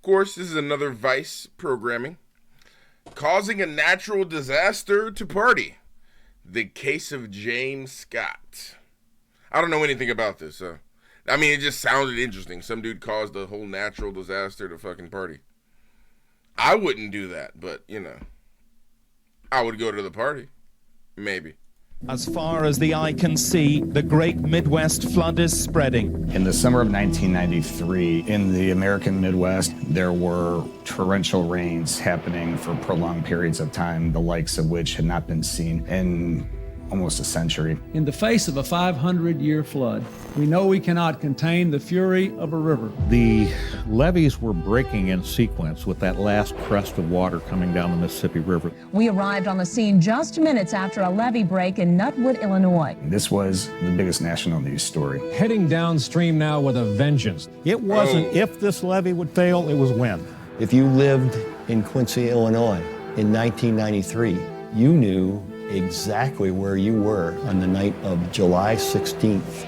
course, this is another Vice programming. Causing a natural disaster to party. The case of James Scott. I don't know anything about this. I mean, it just sounded interesting. Some dude caused a whole natural disaster to fucking party. I wouldn't do that, but, you know. I would go to the party. Maybe. As far as the eye can see, the great Midwest flood is spreading. In the summer of 1993, in the American Midwest, there were torrential rains happening for prolonged periods of time, the likes of which had not been seen in almost a century. In the face of a 500-year flood, we know we cannot contain the fury of a river. The levees were breaking in sequence with that last crest of water coming down the Mississippi River. We arrived on the scene just minutes after a levee break in Nutwood, Illinois. This was the biggest national news story. Heading downstream now with a vengeance. It wasn't if this levee would fail, it was when. If you lived in Quincy, Illinois in 1993, you knew exactly where you were on the night of July 16th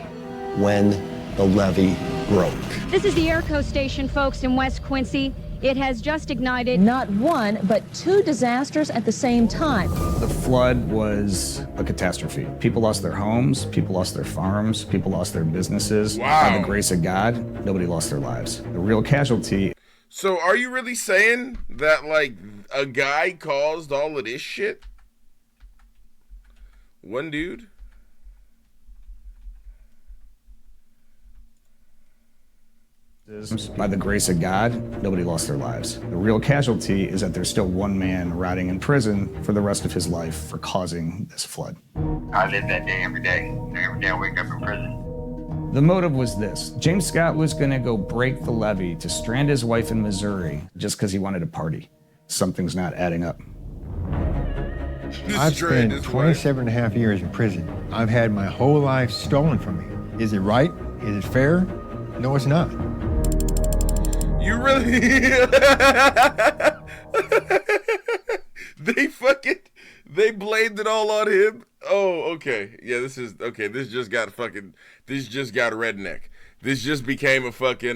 when the levee broke. This is the Airco station, folks, in West Quincy. It has just ignited. Not one, but two disasters at the same time. The flood was a catastrophe. People lost their homes, people lost their farms, people lost their businesses. Wow. By the grace of God, nobody lost their lives. The real casualty. So are you really saying that, like, a guy caused all of this shit? One dude? By the grace of God, nobody lost their lives. The real casualty is that there's still one man rotting in prison for the rest of his life for causing this flood. I live that day every day. Every day I wake up in prison. The motive was this. James Scott was going to go break the levee to strand his wife in Missouri just because he wanted to party. Something's not adding up. I've spent 27 and a half years in prison. I've had my whole life stolen from me. Is it right? Is it fair? No, it's not. You really... They blamed it all on him? Oh, okay. Yeah, this just got redneck. This just became a fucking,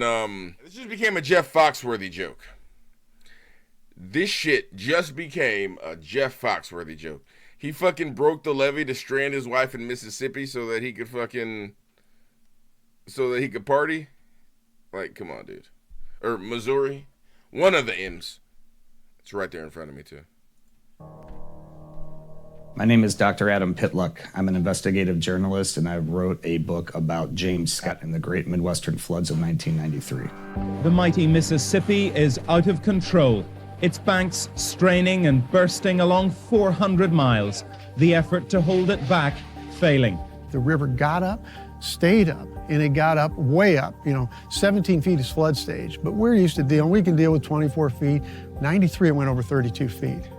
this just became a Jeff Foxworthy joke. This shit just became a Jeff Foxworthy joke. He fucking broke the levee to strand his wife in Mississippi so that he could party. Like, come on, dude. Or Missouri. One of the M's. It's right there in front of me, too. My name is Dr. Adam Pitluck. I'm an investigative journalist, and I wrote a book about James Scott and the Great Midwestern Floods of 1993. The mighty Mississippi is out of control. Its banks straining and bursting along 400 miles. The effort to hold it back failing. The river got up, stayed up, and it got up way up. 17 feet is flood stage, but we're used to we can deal with 24 feet. 93, it went over 32 feet.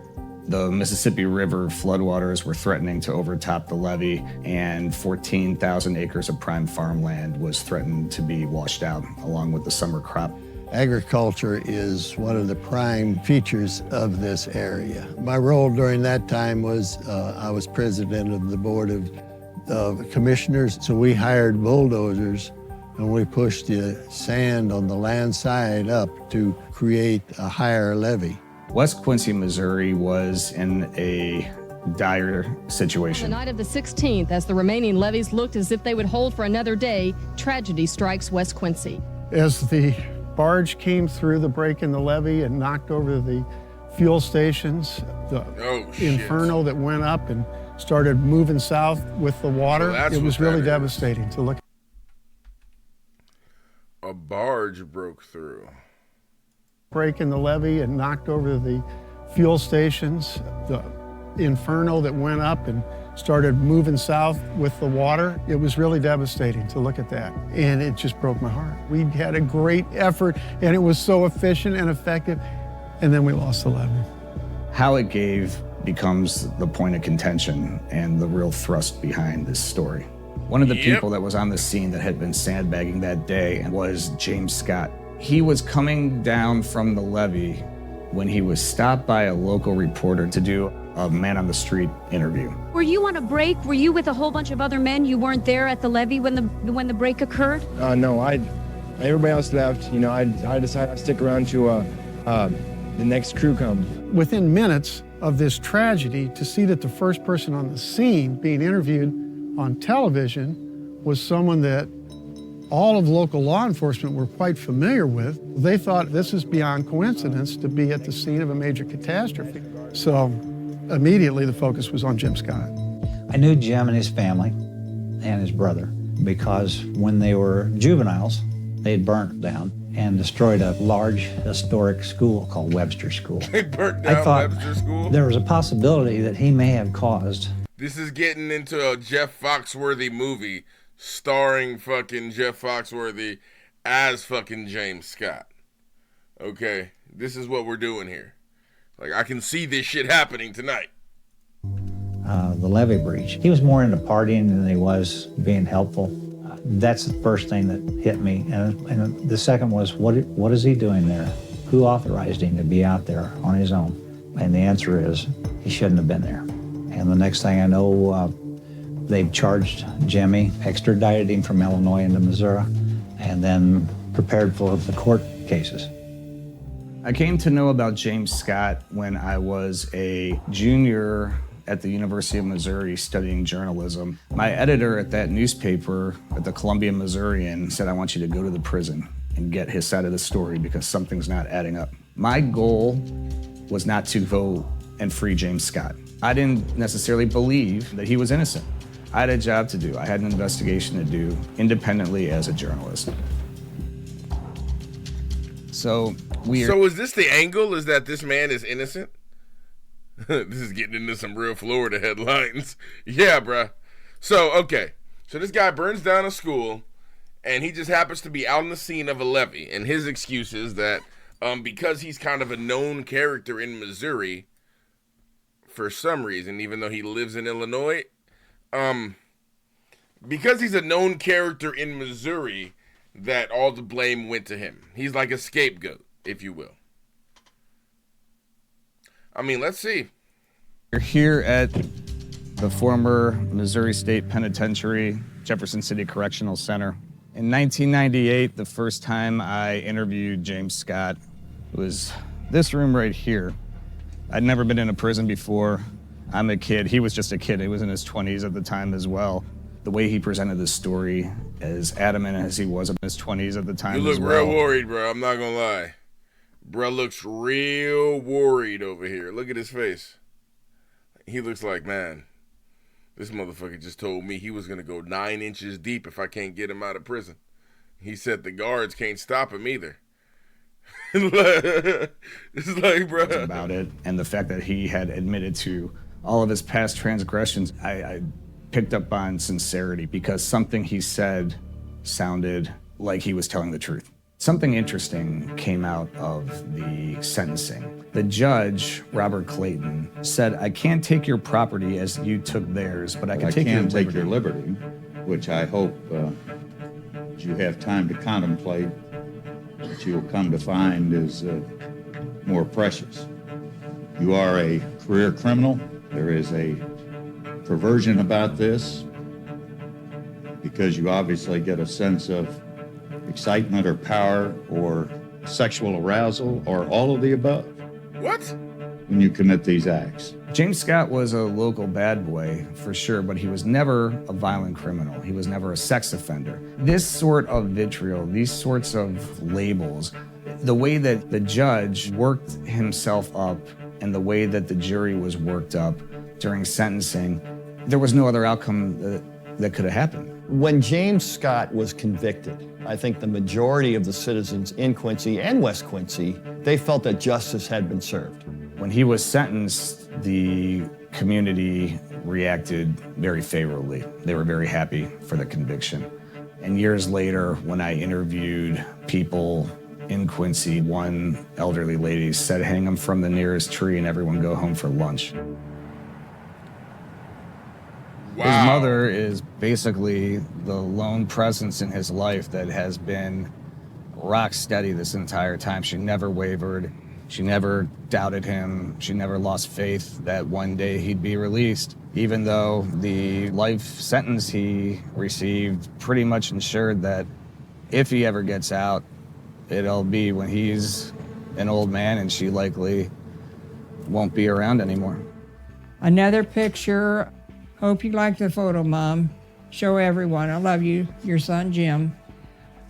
The Mississippi River floodwaters were threatening to overtop the levee, and 14,000 acres of prime farmland was threatened to be washed out, along with the summer crop. Agriculture is one of the prime features of this area. My role during that time was I was president of the board of commissioners, so we hired bulldozers and we pushed the sand on the land side up to create a higher levee. West Quincy, Missouri was in a dire situation. The night of the 16th, as the remaining levees looked as if they would hold for another day, tragedy strikes West Quincy. As the barge came through the break in the levee and knocked over the fuel stations, the inferno that went up and started moving south with the water, it was really devastating to look. A barge broke through. Break in the levee and knocked over the fuel stations, the inferno that went up and started moving south with the water. It was really devastating to look at that, and it just broke my heart. We had a great effort, and it was so efficient and effective, and then we lost the levee. How it gave becomes the point of contention and the real thrust behind this story. One of the people that was on the scene that had been sandbagging that day was James Scott. He was coming down from the levee when he was stopped by a local reporter to do a man-on-the-street interview. Were you on a break? Were you with a whole bunch of other men? You weren't there at the levee when the break occurred? No, Everybody else left. You know, I decided to stick around to the next crew comes. Within minutes of this tragedy, to see that the first person on the scene being interviewed on television was someone that all of local law enforcement were quite familiar with. They thought this is beyond coincidence to be at the scene of a major catastrophe. So immediately the focus was on Jim Scott. I knew Jim and his family and his brother because when they were juveniles, they had burnt down and destroyed a large historic school called Webster School. They burnt down I thought Webster School? There was a possibility that he may have caused. This is getting into a Jeff Foxworthy movie starring fucking Jeff Foxworthy as fucking James Scott. Okay, this is what we're doing here. Like, I can see this shit happening tonight. The levee breach. He was more into partying than he was being helpful. That's the first thing that hit me. And the second was, what is he doing there? Who authorized him to be out there on his own? And the answer is, he shouldn't have been there. And the next thing I know, they've charged Jimmy, extradited him from Illinois into Missouri, and then prepared for the court cases. I came to know about James Scott when I was a junior at the University of Missouri studying journalism. My editor at that newspaper at the Columbia Missourian said, I want you to go to the prison and get his side of the story because something's not adding up. My goal was not to go and free James Scott. I didn't necessarily believe that he was innocent. I had a job to do. I had an investigation to do independently as a journalist. So is this the angle? Is that this man is innocent? This is getting into some real Florida headlines. Yeah, bruh. So, okay. So this guy burns down a school, and he just happens to be out on the scene of a levee. And his excuse is that because he's kind of a known character in Missouri, for some reason, even though he lives in Illinois, because he's a known character in Missouri, that all the blame went to him. He's like a scapegoat, if you will. I mean, let's see. We're here at the former Missouri State Penitentiary, Jefferson City Correctional Center. In 1998, the first time I interviewed James Scott was this room right here. I'd never been in a prison before. I'm a kid. He was just a kid. He was in his 20s at the time as well. The way he presented this story, as adamant as he was in his 20s at the time as well. You look real worried, bro. I'm not gonna lie. Bro looks real worried over here. Look at his face. He looks like, man, this motherfucker just told me he was going to go 9 inches deep if I can't get him out of prison. He said the guards can't stop him either. It's like, bro. About it, and the fact that he had admitted to all of his past transgressions, I picked up on sincerity because something he said sounded like he was telling the truth. Something interesting came out of the sentencing. The judge, Robert Clayton, said, I can't take your property as you took theirs, but I can take your liberty. Which I hope you have time to contemplate, that you will come to find is more precious. You are a career criminal. There is a perversion about this because you obviously get a sense of excitement or power or sexual arousal or all of the above. What? When you commit these acts. James Scott was a local bad boy for sure, but he was never a violent criminal. He was never a sex offender. This sort of vitriol, these sorts of labels, the way that the judge worked himself up and the way that the jury was worked up during sentencing, there was no other outcome that could have happened. When James Scott was convicted, I think the majority of the citizens in Quincy and West Quincy, they felt that justice had been served. When he was sentenced, the community reacted very favorably. They were very happy for the conviction. And years later, when I interviewed people in Quincy, one elderly lady said, hang him from the nearest tree and everyone go home for lunch. Wow. His mother is basically the lone presence in his life that has been rock steady this entire time. She never wavered. She never doubted him. She never lost faith that one day he'd be released, even though the life sentence he received pretty much ensured that If he ever gets out, it'll be when he's an old man and she likely won't be around anymore. Another picture. Hope you like the photo, Mom. Show everyone. I love you, your son, Jim.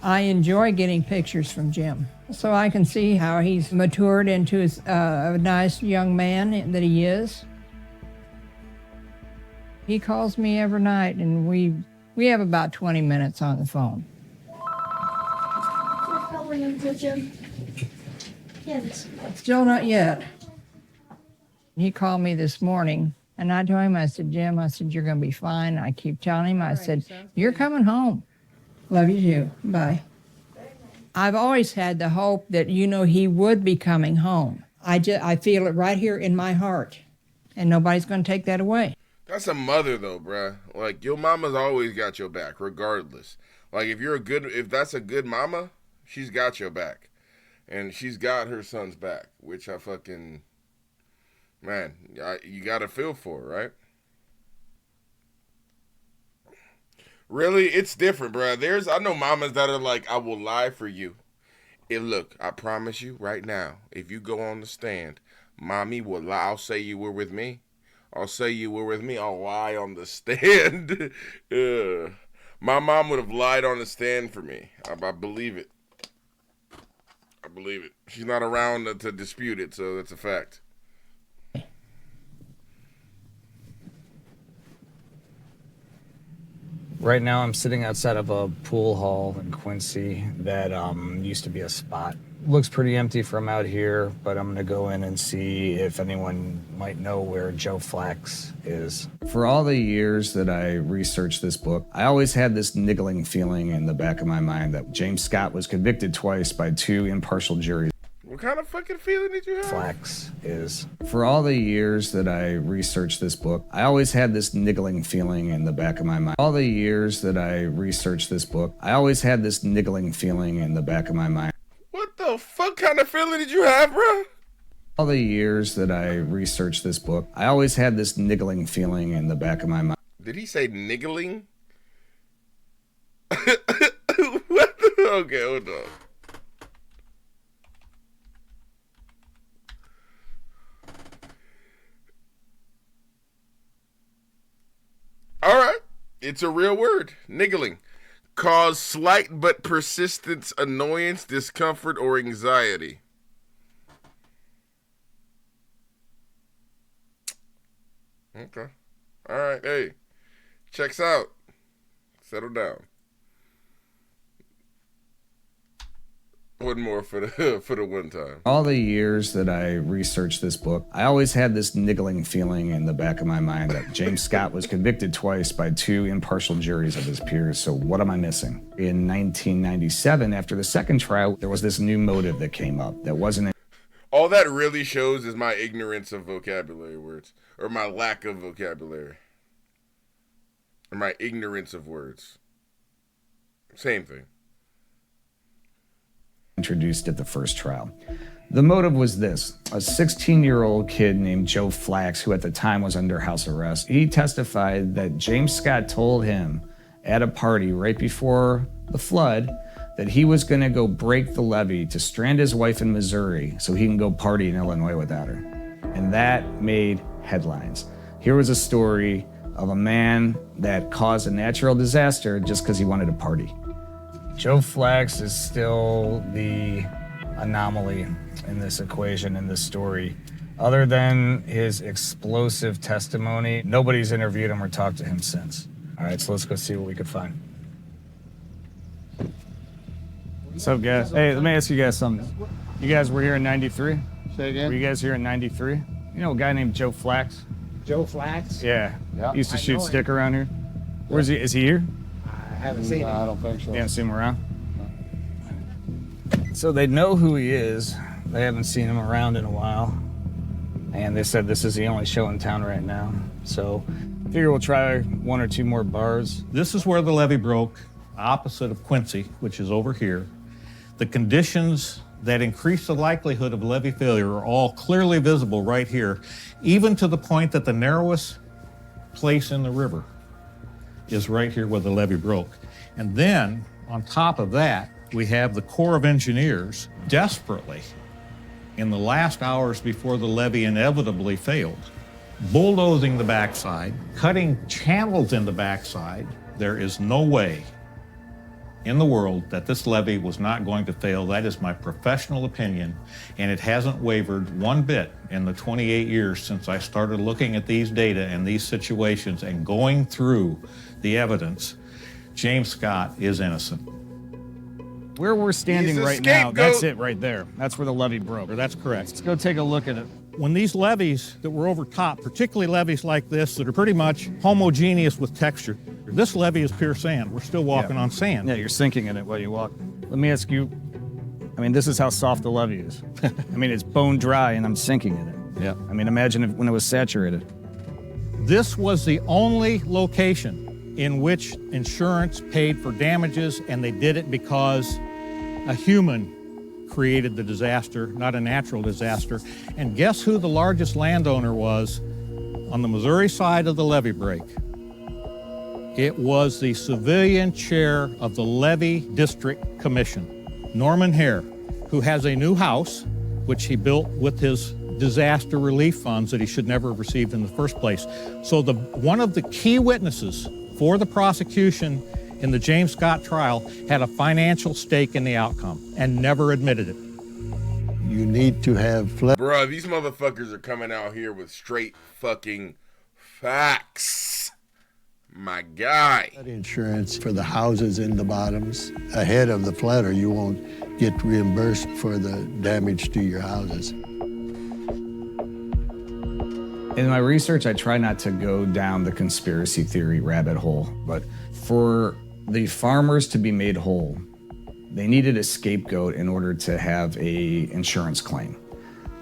I enjoy getting pictures from Jim, so I can see how he's matured into a nice young man that he is. He calls me every night, and we have about 20 minutes on the phone. Jim? Yes. Still not yet. He called me this morning, and I told him, I said, Jim, I said, you're going to be fine. I keep telling him, I said, you're coming home. Love you too. Bye. I've always had the hope that, he would be coming home. I feel it right here in my heart, and nobody's going to take that away. That's a mother, though, bruh. Like, your mama's always got your back, regardless. Like, if that's a good mama, she's got your back. And she's got her son's back, which I fucking... Man, you got to feel for, right? Really, it's different, bro. I know mamas that are like, I will lie for you. And look, I promise you right now, if you go on the stand, mommy will lie. I'll say you were with me. I'll say you were with me. I'll lie on the stand. My mom would have lied on the stand for me. I believe it. I believe it. She's not around to dispute it, so that's a fact. Right now I'm sitting outside of a pool hall in Quincy that used to be a spot. Looks pretty empty from out here, but I'm gonna go in and see if anyone might know where Joe Flax is. For all the years that I researched this book, I always had this niggling feeling in the back of my mind that James Scott was convicted twice by 2 impartial juries. What kind of fucking feeling did you have? Flax is. For all the years that I researched this book, I always had this niggling feeling in the back of my mind. All the years that I researched this book, I always had this niggling feeling in the back of my mind. What the fuck kind of feeling did you have, bro? All the years that I researched this book, I always had this niggling feeling in the back of my mind. Did he say niggling? What the? Okay, hold on. All right, it's a real word, niggling. Cause slight but persistent annoyance, discomfort, or anxiety. Okay. All right, hey, checks out. Settle down. One more for the one time. All the years that I researched this book, I always had this niggling feeling in the back of my mind that James Scott was convicted twice by 2 impartial juries of his peers. So what am I missing? In 1997, after the second trial, there was this new motive that came up that wasn't... All that really shows is my ignorance of vocabulary words, or my lack of vocabulary, or my ignorance of words. Same thing. Introduced at the first trial. The motive was this: a 16-year-old kid named Joe Flax, who at the time was under house arrest. He testified that James Scott told him at a party right before the flood that he was going to go break the levee to strand his wife in Missouri so he can go party in Illinois without her. And that made headlines. Here was a story of a man that caused a natural disaster just because he wanted to party. Joe Flax is still the anomaly in this equation, in this story. Other than his explosive testimony, nobody's interviewed him or talked to him since. All right, so let's go see what we could find. What's up, guys? Hey, let me ask you guys something. You guys were here in 93? Say again? Were you guys here in 93? You know a guy named Joe Flax? Joe Flax? Yeah. Yep. He used to I shoot know stick him. around here? Where's he? Is he here? I haven't seen him. I don't think so. You haven't seen him around? So they know who he is. They haven't seen him around in a while. And they said this is the only show in town right now. So I figure we'll try 1 or 2 more bars. This is where the levee broke, opposite of Quincy, which is over here. The conditions that increase the likelihood of levee failure are all clearly visible right here, even to the point that the narrowest place in the river is right here where the levee broke. And then On top of that, we have the Corps of Engineers desperately, in the last hours before the levee inevitably failed, bulldozing the backside, cutting channels in the backside. There is no way in the world that this levee was not going to fail. That is my professional opinion, and it hasn't wavered one bit in the 28 years since I started looking at these data and these situations and going through the evidence. James Scott is innocent. Where we're standing right now, that's it right there. That's where the levee broke. That's correct. Let's go take a look at it. When these levees that were over top, particularly levees like this that are pretty much homogeneous with texture, this levee is pure sand. We're still walking on sand. Yeah, you're sinking in it while you walk. Let me ask you, I mean, this is how soft the levee is. I mean, it's bone dry and I'm sinking in it. Yeah. I mean, imagine when it was saturated. This was the only location in which insurance paid for damages, and they did it because a human created the disaster, not a natural disaster. And guess who the largest landowner was on the Missouri side of the levee break? It was the civilian chair of the Levee District Commission, Norman Hare, who has a new house, which he built with his disaster relief funds that he should never have received in the first place. So one of the key witnesses for the prosecution in the James Scott trial had a financial stake in the outcome and never admitted it. You need to have Bruh, these motherfuckers are coming out here with straight fucking facts. My guy. Insurance for the houses in the bottoms ahead of the flood, or you won't get reimbursed for the damage to your houses. In my research, I try not to go down the conspiracy theory rabbit hole, but for the farmers to be made whole, they needed a scapegoat in order to have a insurance claim,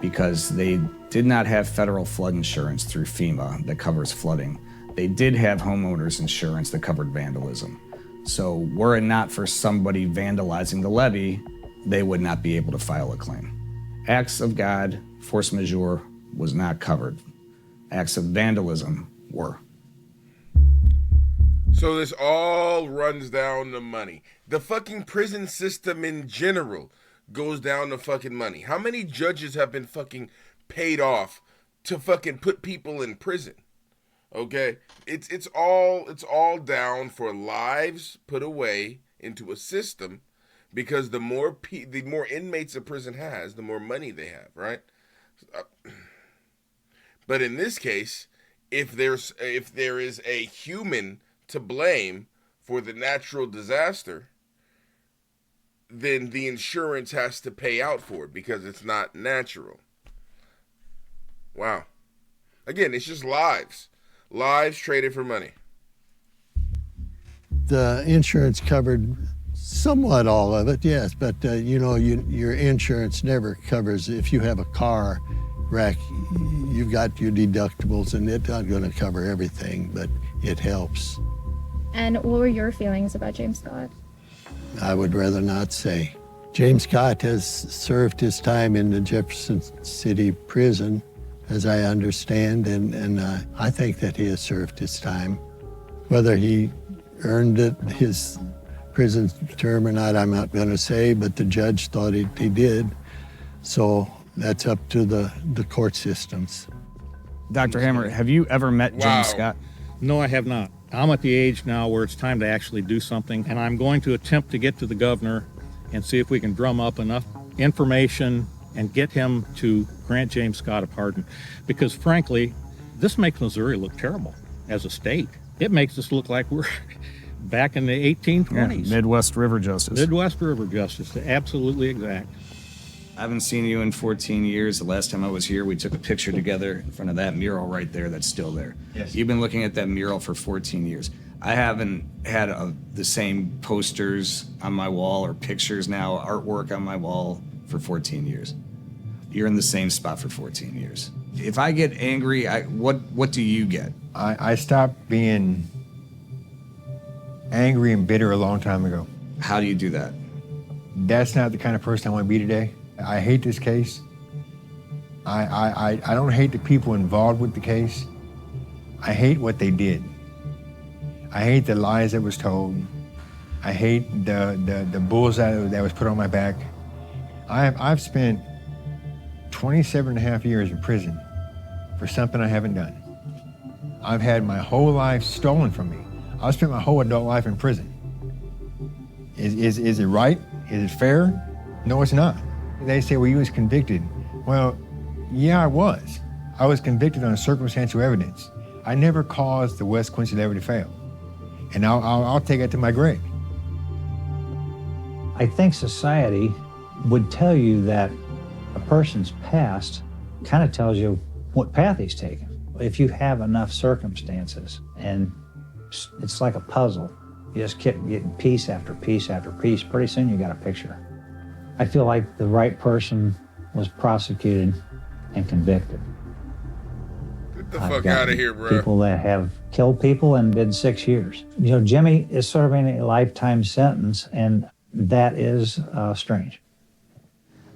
because they did not have federal flood insurance through FEMA that covers flooding. They did have homeowners insurance that covered vandalism. So were it not for somebody vandalizing the levee, they would not be able to file a claim. Acts of God, force majeure, was not covered. Acts of vandalism were. So this all runs down to money. The fucking prison system in general goes down to fucking money. How many judges have been fucking paid off to fucking put people in prison? Okay? It's all down for lives put away into a system, because the more inmates a prison has, the more money they have, right? But in this case, if there is a human to blame for the natural disaster, then the insurance has to pay out for it because it's not natural. Wow. Again, it's just lives. Lives traded for money. The insurance covered somewhat all of it, yes, but your insurance never covers if you have a car wreck. You've got your deductibles, and it's not going to cover everything, but it helps. And what were your feelings about James Scott? I would rather not say. James Scott has served his time in the Jefferson City prison, as I understand, and I think that he has served his time. Whether he earned his prison term or not, I'm not going to say, but the judge thought he did. So that's up to the court systems. Dr. Hammer, have you ever met James Scott? No, I have not. I'm at the age now where it's time to actually do something, and I'm going to attempt to get to the governor and see if we can drum up enough information and get him to grant James Scott a pardon. Because frankly, this makes Missouri look terrible as a state. It makes us look like we're back in the 1820s. Yeah, Midwest River Justice. Midwest River Justice, absolutely exact. I haven't seen you in 14 years. The last time I was here, we took a picture together in front of that mural right there that's still there. Yes. You've been looking at that mural for 14 years. I haven't had the same posters on my wall or pictures now, artwork on my wall for 14 years. You're in the same spot for 14 years. If I get angry, what do you get? I stopped being angry and bitter a long time ago. How do you do that? That's not the kind of person I want to be today. I hate this case. I don't hate the people involved with the case. I hate what they did. I hate the lies that was told. I hate the bullseye that was put on my back. I've spent 27 and a half years in prison for something I haven't done. I've had my whole life stolen from me. I've spent my whole adult life in prison. Is it right? Is it fair? No, it's not. They say, well, you was convicted. Well, yeah, I was. I was convicted on circumstantial evidence. I never caused the West Quincy levee to fail. And I'll take it to my grave. I think society would tell you that a person's past kind of tells you what path he's taken. If you have enough circumstances, and it's like a puzzle, you just keep getting piece after piece after piece, pretty soon you got a picture. I feel like the right person was prosecuted and convicted. Get the fuck out of here, bro. People that have killed people and did 6 years. You know, Jimmy is serving a lifetime sentence, and that is strange.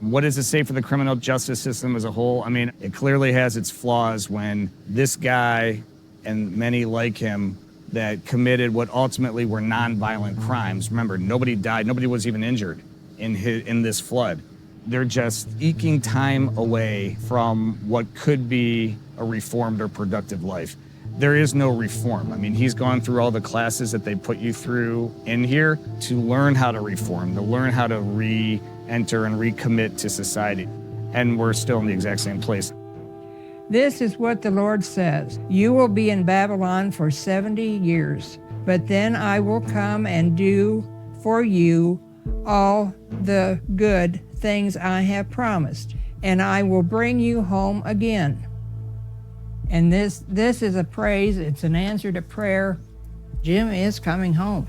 What does it say for the criminal justice system as a whole? I mean, it clearly has its flaws when this guy and many like him that committed what ultimately were nonviolent crimes. Remember, nobody died, nobody was even injured in this flood. They're just eking time away from what could be a reformed or productive life. There is no reform. I mean, he's gone through all the classes that they put you through in here to learn how to reform, to learn how to re-enter and recommit to society. And we're still in the exact same place. This is what the Lord says. You will be in Babylon for 70 years, but then I will come and do for you all the good things I have promised, and I will bring you home again. And this is a praise, it's an answer to prayer. Jim is coming home.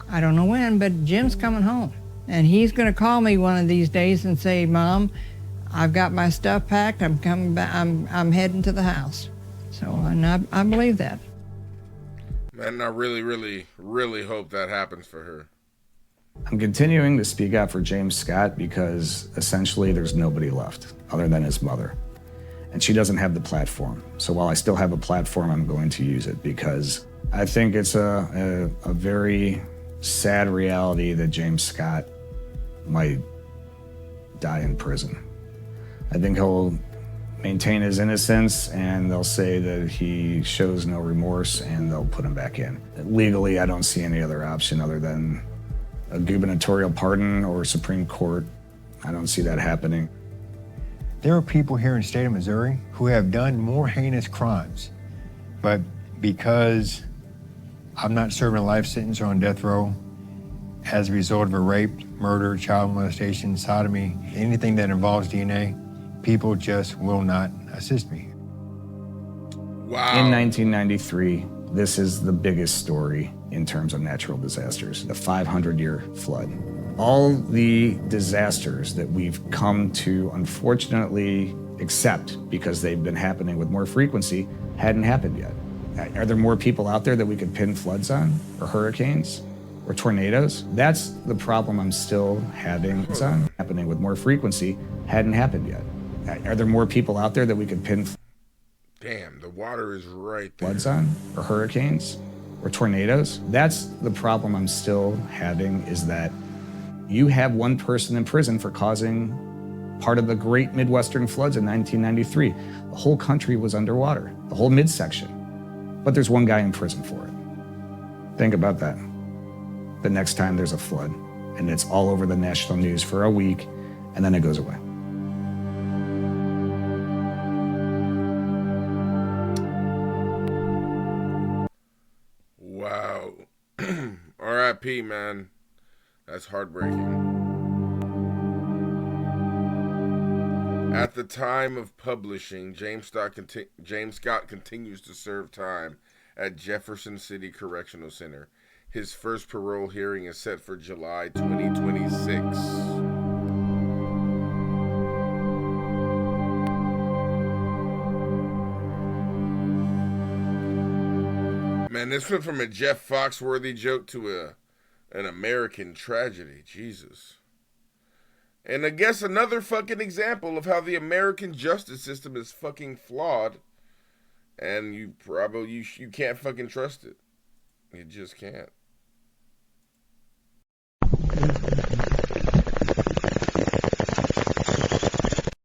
I don't know when, but Jim's coming home. And he's gonna call me one of these days and say, Mom, I've got my stuff packed, I'm coming back, I'm heading to the house. So, and I believe that. Man, I really, really, really hope that happens for her. I'm continuing to speak out for James Scott because essentially there's nobody left other than his mother. And she doesn't have the platform. So while I still have a platform, I'm going to use it because I think it's a very sad reality that James Scott might die in prison. I think he'll maintain his innocence and they'll say that he shows no remorse and they'll put him back in. Legally, I don't see any other option other than a gubernatorial pardon or Supreme Court. I don't see that happening. There are people here in the state of Missouri who have done more heinous crimes, but because I'm not serving a life sentence or on death row as a result of a rape, murder, child molestation, sodomy, anything that involves DNA, people just will not assist me. Wow. In 1993, this is the biggest story in terms of natural disasters, the 500-year flood. All the disasters that we've come to unfortunately accept because they've been happening with more frequency hadn't happened yet. Are there more people out there that we could pin floods on, or hurricanes, or tornadoes? That's the problem I'm still having. It's on happening with more frequency hadn't happened yet. Are there more people out there that we could pin Damn, the water is right there. floods on, or hurricanes, or tornadoes? That's the problem I'm still having, is that you have one person in prison for causing part of the great Midwestern floods in 1993. The whole country was underwater, the whole midsection. But there's one guy in prison for it. Think about that. The next time there's a flood, and it's all over the national news for a week, and then it goes away. Wow. R.I.P., man. That's heartbreaking. At the time of publishing, James Scott continues to serve time at Jefferson City Correctional Center. His first parole hearing is set for July 2026. Man, this went from a Jeff Foxworthy joke to an American tragedy. Jesus. And I guess another fucking example of how the American justice system is fucking flawed. And you can't fucking trust it. You just can't.